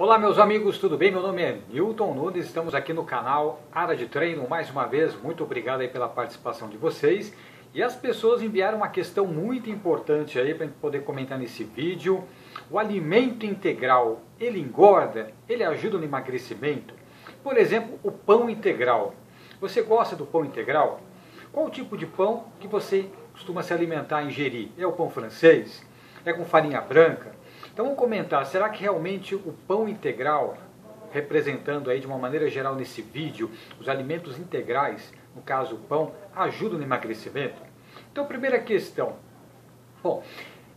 Olá meus amigos, tudo bem? Meu nome é Newton Nunes, estamos aqui no canal Área de Treino. Mais uma vez, muito obrigado aí pela participação de vocês. E as pessoas enviaram uma questão muito importante aí para a gente poder comentar nesse vídeo. O alimento integral, ele engorda? Ele ajuda no emagrecimento? Por exemplo, o pão integral. Você gosta do pão integral? Qual o tipo de pão que você costuma se alimentar, ingerir? É o pão francês? É com farinha branca? Então vamos comentar, será que realmente o pão integral, representando aí de uma maneira geral nesse vídeo, os alimentos integrais, no caso o pão, ajudam no emagrecimento? Então primeira questão, bom,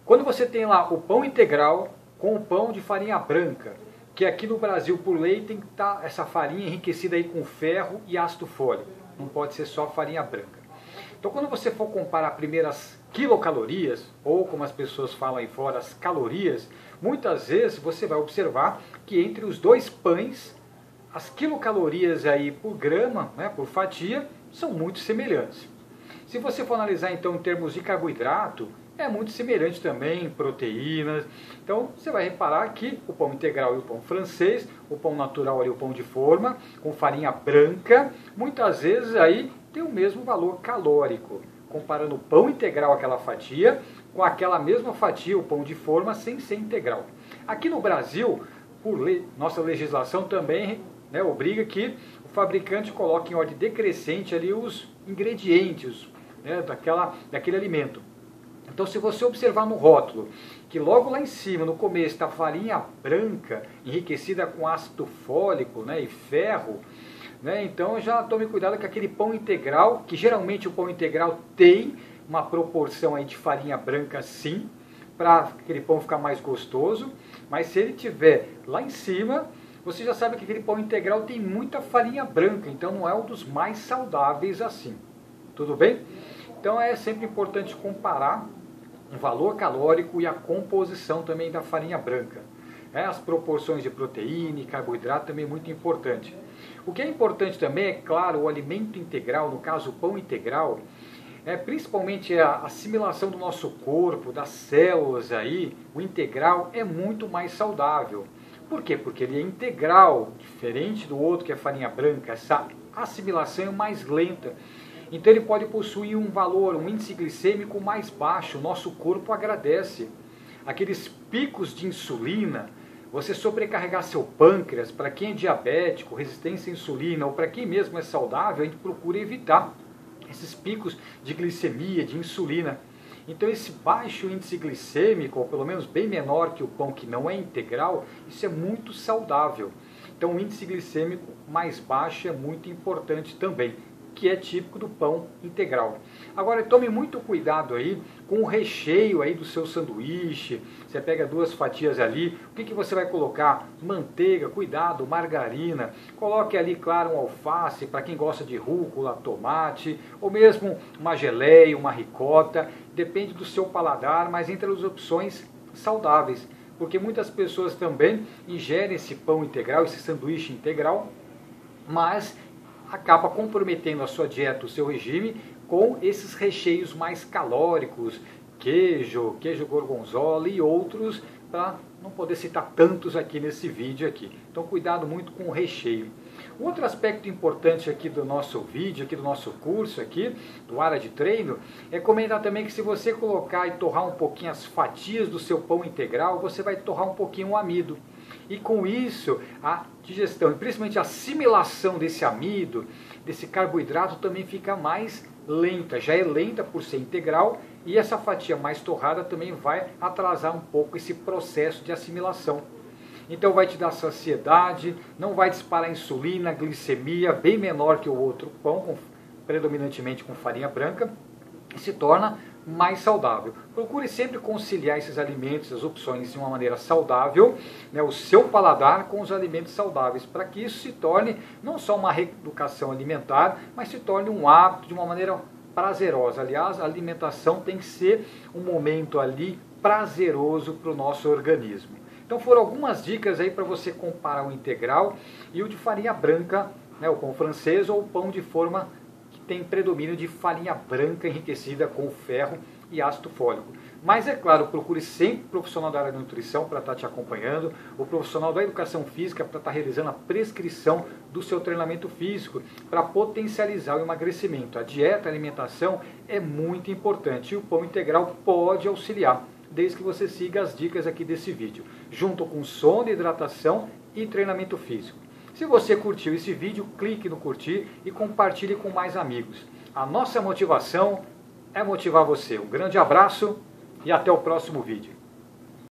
quando você tem lá o pão integral com o pão de farinha branca, que aqui no Brasil por lei tem que estar essa farinha enriquecida aí com ferro e ácido fólico, não pode ser só farinha branca. Então quando você for comparar primeiras quilocalorias, ou como as pessoas falam aí fora, as calorias, muitas vezes você vai observar que entre os dois pães, as quilocalorias aí por grama, né, por fatia, são muito semelhantes. Se você for analisar então em termos de carboidrato, é muito semelhante também, proteínas. Então você vai reparar que o pão integral e o pão francês, o pão natural e o pão de forma, com farinha branca, muitas vezes aí tem o mesmo valor calórico, comparando o pão integral, aquela fatia, com aquela mesma fatia, o pão de forma, sem ser integral. Aqui no Brasil, por lei, nossa legislação também obriga que o fabricante coloque em ordem decrescente ali os ingredientes daquele alimento. Então, se você observar no rótulo, que logo lá em cima, no começo, está farinha branca, enriquecida com ácido fólico, e ferro, então já tome cuidado com aquele pão integral, que geralmente o pão integral tem uma proporção aí de farinha branca sim, para aquele pão ficar mais gostoso, mas se ele tiver lá em cima, você já sabe que aquele pão integral tem muita farinha branca, então não é um dos mais saudáveis assim. Tudo bem? Então é sempre importante comparar o valor calórico e a composição também da farinha branca. As proporções de proteína e carboidrato também é muito importante. O que é importante também é, claro, o alimento integral, no caso o pão integral, principalmente a assimilação do nosso corpo, das células aí, o integral é muito mais saudável. Por quê? Porque ele é integral, diferente do outro que é farinha branca, essa assimilação é mais lenta. Então ele pode possuir um valor, um índice glicêmico mais baixo, o nosso corpo agradece. Aqueles picos de insulina, você sobrecarregar seu pâncreas, para quem é diabético, resistência à insulina, ou para quem mesmo é saudável, a gente procura evitar esses picos de glicemia, de insulina. Então esse baixo índice glicêmico, ou pelo menos bem menor que o pão que não é integral, isso é muito saudável. Então o índice glicêmico mais baixo é muito importante também, que é típico do pão integral. Agora tome muito cuidado aí com o recheio aí do seu sanduíche. Você pega 2 fatias ali, o que você vai colocar? Manteiga, cuidado, margarina. Coloque ali, claro, um alface, para quem gosta de rúcula, tomate, ou mesmo uma geleia, uma ricota. Depende do seu paladar, mas entre as opções saudáveis. Porque muitas pessoas também ingerem esse pão integral, esse sanduíche integral, mas acaba comprometendo a sua dieta, o seu regime, com esses recheios mais calóricos, queijo gorgonzola e outros, para não poder citar tantos aqui nesse vídeo aqui. Então cuidado muito com o recheio. Outro aspecto importante aqui do nosso vídeo, aqui do nosso curso aqui, do Área de Treino, é comentar também que se você colocar e torrar um pouquinho as fatias do seu pão integral, você vai torrar um pouquinho o amido. E com isso, a digestão e principalmente a assimilação desse amido, desse carboidrato também fica mais lenta. Já é lenta por ser integral e essa fatia mais torrada também vai atrasar um pouco esse processo de assimilação. Então vai te dar saciedade, não vai disparar insulina, glicemia, bem menor que o outro pão, predominantemente com farinha branca, e se torna mais saudável. Procure sempre conciliar esses alimentos, as opções de uma maneira saudável, o seu paladar com os alimentos saudáveis, para que isso se torne não só uma reeducação alimentar, mas se torne um hábito de uma maneira prazerosa. Aliás, a alimentação tem que ser um momento ali prazeroso para o nosso organismo. Então foram algumas dicas aí para você comparar o integral e o de farinha branca, o pão francês ou o pão de forma que tem predomínio de farinha branca enriquecida com ferro e ácido fólico. Mas é claro, procure sempre o profissional da área da nutrição para estar te acompanhando, o profissional da educação física para estar realizando a prescrição do seu treinamento físico, para potencializar o emagrecimento. A dieta, a alimentação é muito importante e o pão integral pode auxiliar, desde que você siga as dicas aqui desse vídeo, junto com sono, hidratação e treinamento físico. Se você curtiu esse vídeo, clique no curtir e compartilhe com mais amigos. A nossa motivação é motivar você. Um grande abraço e até o próximo vídeo.